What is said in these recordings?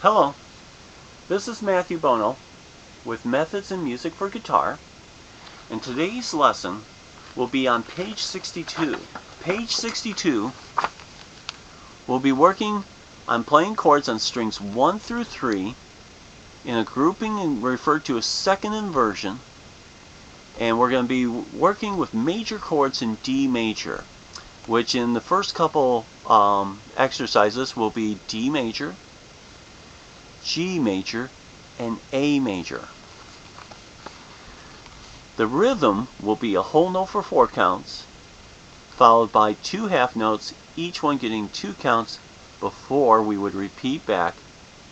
Hello, this is Matthew Bono with Methods in Music for Guitar, and today's lesson will be on page 62. Page 62 will be working on playing chords on strings 1 through 3 in a grouping referred to as second inversion, and we're going to be working with major chords in D major, which in the first couple exercises will be D major, G major, and A major. The rhythm will be a whole note for 4 counts, followed by 2 half notes, each one getting 2 counts before we would repeat back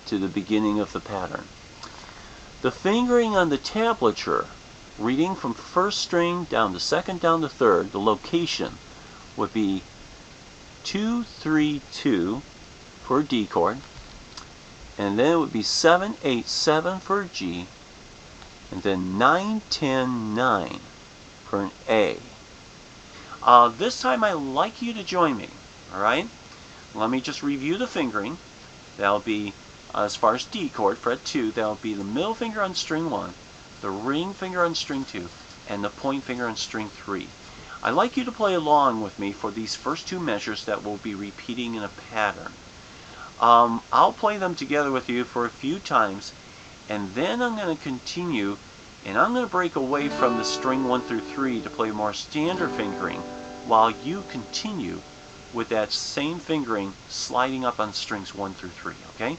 to the beginning of the pattern. The fingering on the tablature, reading from first string down to second down to third, the location would be 2, 3, 2 for a D chord, and then it would be 7, 8, 7 for a G, and then 9, 10, 9 for an A. This time I'd like you to join me, alright? Let me just review the fingering. That'll be, as far as D chord, fret 2, that'll be the middle finger on string 1, the ring finger on string 2, and the point finger on string 3. I'd like you to play along with me for these first 2 measures that we'll be repeating in a pattern. I'll play them together with you for a few times, and then I'm going to continue, and I'm going to break away from the string 1 through 3 to play more standard fingering while you continue with that same fingering sliding up on strings 1 through 3, okay?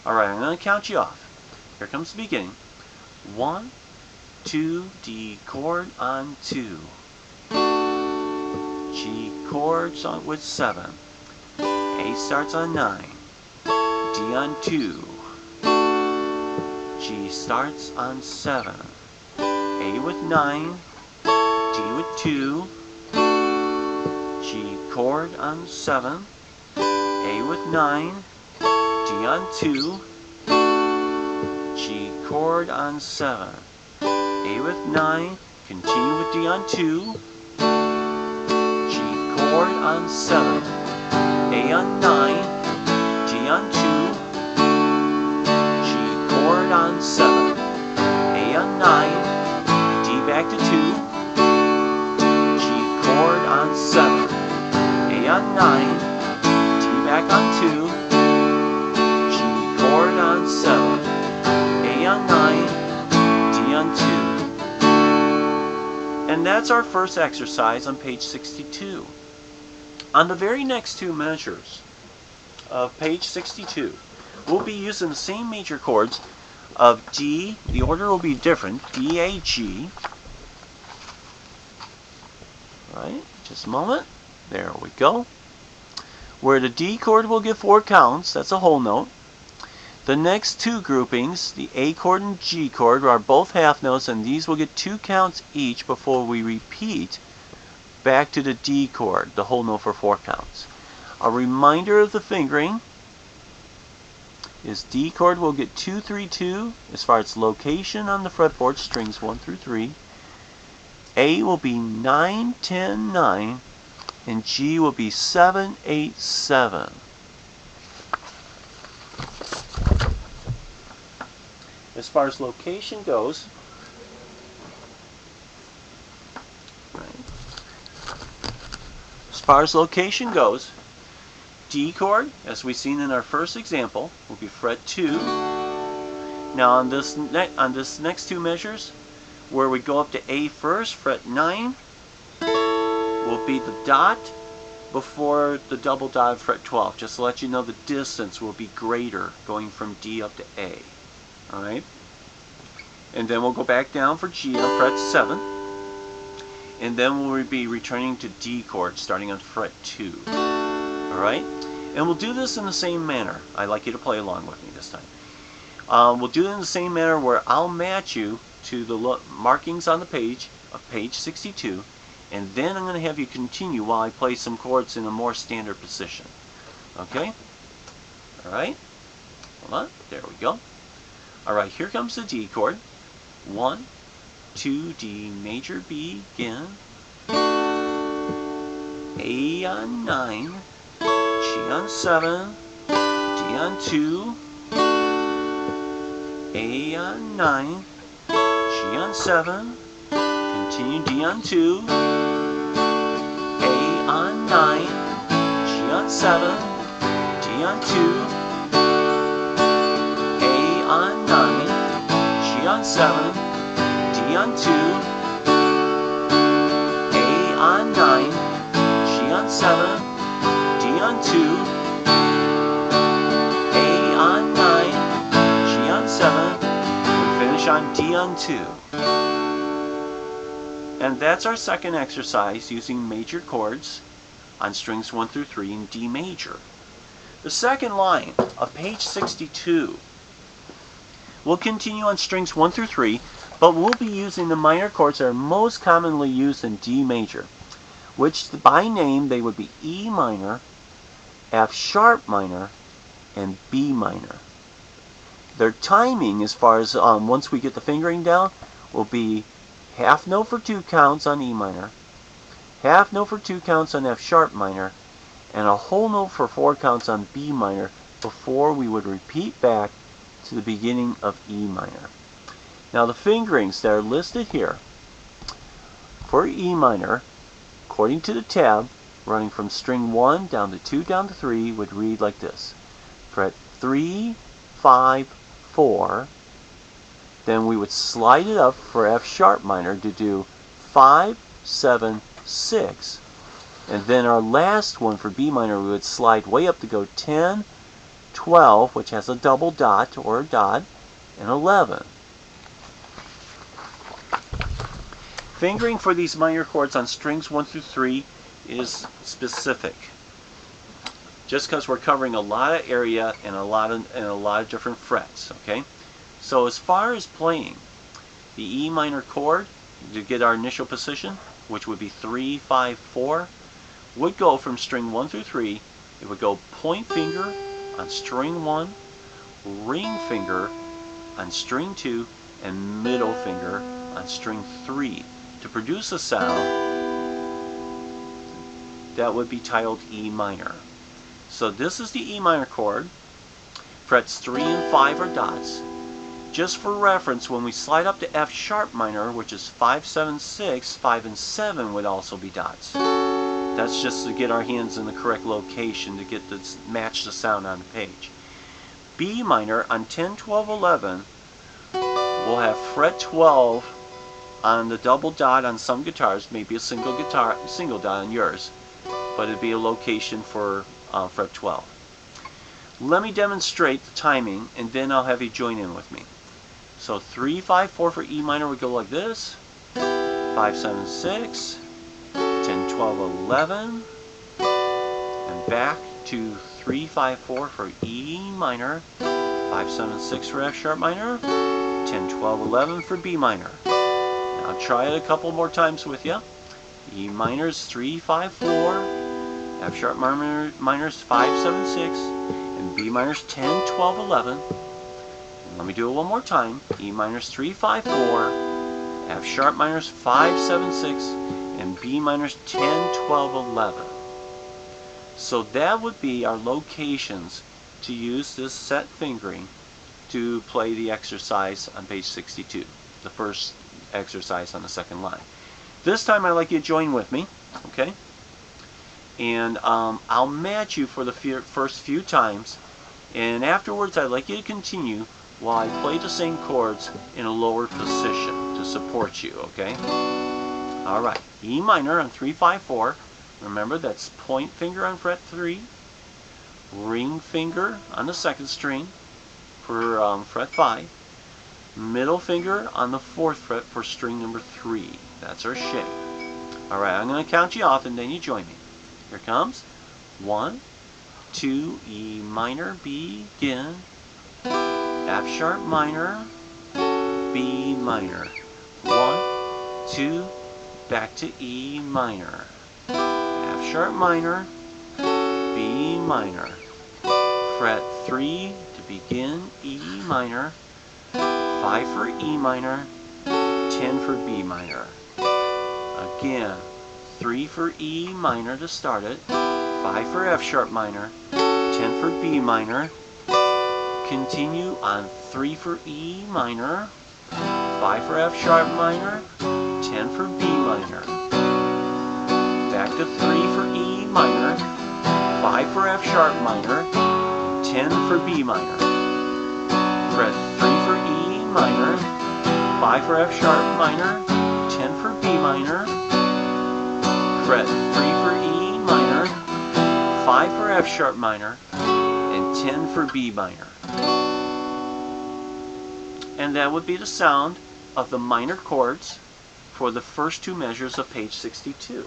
Alright, I'm going to count you off. Here comes the beginning. 1, 2, D chord on 2. G chords on with 7. A starts on 9. D on 2. G starts on 7. A with 9. D with 2. G chord on 7. A with 9. D on 2. G chord on 7. A with 9. Continue with D on 2. G chord on 7. A on 9. D on 2. G chord on 7. A on 9. D back to 2. G chord on 7. A on 9. D back on 2. G chord on 7. A on 9. D on 2. And that's our first exercise on page 62. On the very next 2 measures of page 62, we'll be using the same major chords of D. The order will be different. D, A, G. Right, just a moment. There we go. Where the D chord will get 4 counts, that's a whole note. The next 2 groupings, the A chord and G chord, are both half notes, and these will get 2 counts each before we repeat back to the D chord, the whole note for 4 counts. A reminder of the fingering is D chord will get 2, 3, 2 as far as location on the fretboard, strings 1 through 3. A will be 9, 10, 9, and G will be 7, 8, 7. As far as location goes, D chord, as we've seen in our first example, will be fret 2. Now on this next 2 measures, where we go up to A first, fret 9 will be the dot before the double dot, fret 12. Just to let you know, the distance will be greater going from D up to A. Alright? And then we'll go back down for G on fret 7. And then we'll be returning to D chord starting on fret 2. Alright? And we'll do this in the same manner. I'd like you to play along with me this time. We'll do it in the same manner where I'll match you to the markings on the page of page 62, and then I'm going to have you continue while I play some chords in a more standard position. Okay? Alright? Hold on. There we go. Alright, here comes the D chord. 1, 2, D major, begin. A on 9, G on 7, D on 2, G A on 9, G on 7, continue D on 2, A on 9, G on 7, D on 2, A on 9, G on 7, D on 2, A on 9, G on 7, D on 2, A on 9, G on 7, and finish on D on 2. And that's our second exercise using major chords on strings 1 through 3 in D major. The second line of page 62 we'll continue on strings 1 through 3, but we'll be using the minor chords that are most commonly used in D major, which by name they would be E minor, F sharp minor, and B minor. Their timing, as far as once we get the fingering down, will be half note for 2 counts on E minor, half note for 2 counts on F sharp minor, and a whole note for 4 counts on B minor before we would repeat back to the beginning of E minor. Now the fingerings that are listed here for E minor, according to the tab, running from string 1 down to 2 down to 3, would read like this. Fret 3, 5, 4, then we would slide it up for F sharp minor to do 5, 7, 6, and then our last one for B minor we would slide way up to go 10, 12, which has a double dot or a dot, and 11. Fingering for these minor chords on strings 1 through 3 is specific, just because we're covering a lot of area and a lot of different frets. Okay, so as far as playing the E minor chord to get our initial position, which would be 3, 5, 4, would go from string 1 through 3. It would go point finger on string 1, ring finger on string 2, and middle finger on string 3 to produce a sound that would be titled E minor. So this is the E minor chord. Frets 3 and 5 are dots. Just for reference, when we slide up to F sharp minor, which is 5, 7, 6, 5 and 7 would also be dots. That's just to get our hands in the correct location to get this, match the sound on the page. B minor on 10, 12, 11 will have fret 12 on the double dot on some guitars, maybe a single dot on yours, but it'd be a location for fret 12. Let me demonstrate the timing, and then I'll have you join in with me. So 3, 5, 4 for E minor would go like this. 5, 7, 6, 10, 12, 11, and back to 3, 5, 4 for E minor, 5, 7, 6 for F sharp minor, 10, 12, 11 for B minor. Now try it a couple more times with you. E minor is 3, 5, 4, F sharp minor is 5, 7, 6, and B minor is 10, 12, 11. And let me do it one more time. E minor is 3, 5, 4, F sharp minor is 5, 7, 6, and B minor is 10, 12, 11. So that would be our locations to use this set fingering to play the exercise on page 62, the first exercise on the second line. This time I'd like you to join with me, okay? And I'll match you for the first few times, and afterwards I'd like you to continue while I play the same chords in a lower position to support you, okay? Alright, E minor on 3, 5, 4. Remember, that's point finger on fret 3, ring finger on the second string for fret 5, middle finger on the 4th fret for string number 3. That's our shape. Alright, I'm going to count you off and then you join me. Here it comes. 1, 2, E minor, begin. F sharp minor, B minor. 1, 2, back to E minor. F sharp minor, B minor. Fret 3 to begin E minor. 5 for E minor, 10 for B minor. Again, 3 for E minor to start it, 5 for F sharp minor, 10 for B minor, Continue on 3 for E minor, 5 for F sharp minor, 10 for B minor. Back to 3 for E minor, 5 for F sharp minor, 10 for B minor. Fret 3 for E minor, 5 for F sharp minor, 10 for B minor. Fret 3 for E minor, 5 for F sharp minor, and 10 for B minor. And that would be the sound of the minor chords for the first two measures of page 62.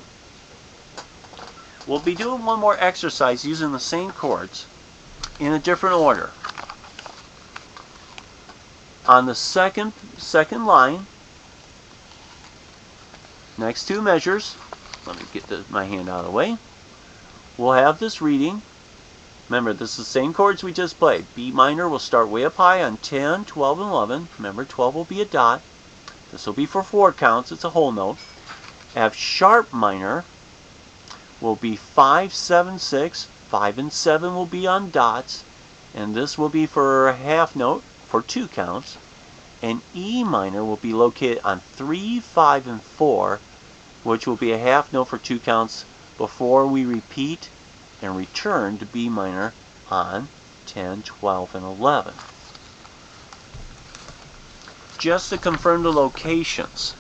We'll be doing one more exercise using the same chords in a different order. On the second line, next two measures, let me get my hand out of the way, we'll have this reading. Remember, this is the same chords we just played. B minor will start way up high on 10, 12, and 11. Remember, 12 will be a dot. This will be for 4 counts. It's a whole note. F sharp minor will be 5, 7, 6. 5 and 7 will be on dots. And this will be for a half note for 2 counts. And E minor will be located on 3, 5, and 4, which will be a half note for 2 counts before we repeat and return to B minor on 10, 12, and 11. Just to confirm the locations.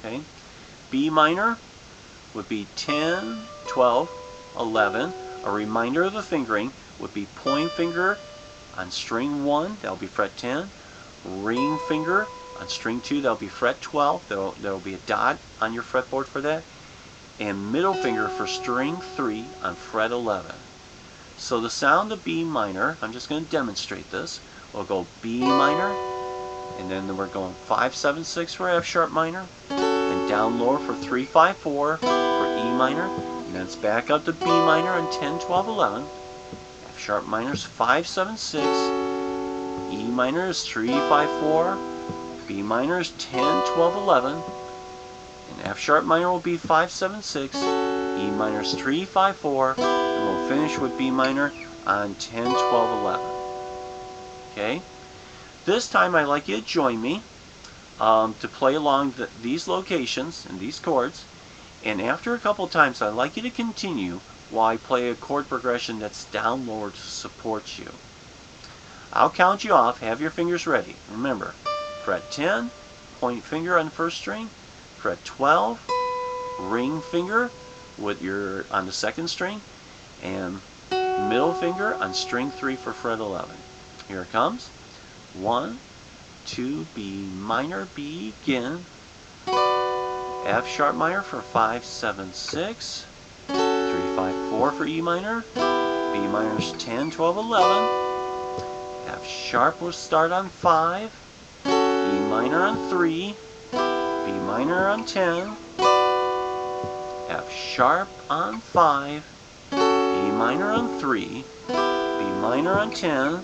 Okay, B minor would be 10, 12, 11. A reminder of the fingering would be point finger on string 1, that'll be fret 10. Ring finger on string 2, that'll be fret 12. There'll be a dot on your fretboard for that. And middle finger for string 3 on fret 11. So the sound of B minor, I'm just going to demonstrate this. We'll go B minor, and then we're going 5, 7, 6 for F sharp minor, and down lower for 3, 5, 4 for E minor, and then it's back up to B minor on 10, 12, 11. F sharp minor is 5, 7, 6. E minor is 3, 5, 4. B minor is 10, 12, 11. And F sharp minor will be 5, 7, 6. E minor is 3, 5, 4. And we'll finish with B minor on 10, 12, 11. Okay? This time I'd like you to join me to play along these locations and these chords. And after a couple times, I'd like you to continue while I play a chord progression that's down lower to support you. I'll count you off. Have your fingers ready. Remember, fret 10, point finger on the first string. Fret 12, ring finger on the second string, and middle finger on string 3 for fret 11. Here it comes. 1, 2, B minor, begin. F sharp minor for 5, 7, 6. 3, 5, 4 for E minor. B minor is 10, 12, 11. F sharp will start on 5. E minor on 3. B minor on 10, F sharp on 5, E minor on 3, B minor on 10,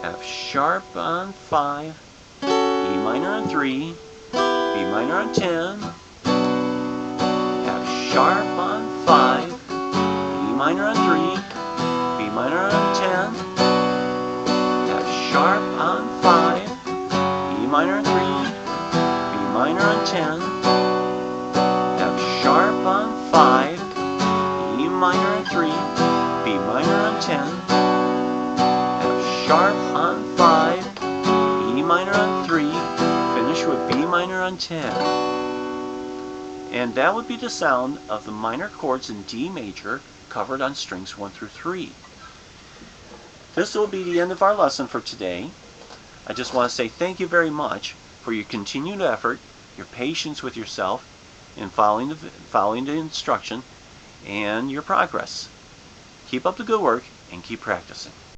F sharp on 5, E minor on 3, B minor on 10, F sharp on 5, E minor on 3, B minor on 10, F sharp on 5, E minor on 3, minor on 10, F sharp on 5, E minor on 3, B minor on 10, F sharp on 5, E minor on 3, finish with B minor on 10. And that would be the sound of the minor chords in D major covered on strings 1 through 3. This will be the end of our lesson for today. I just want to say thank you very much for your continued effort, your patience with yourself in following the instruction, and your progress. Keep up the good work and keep practicing.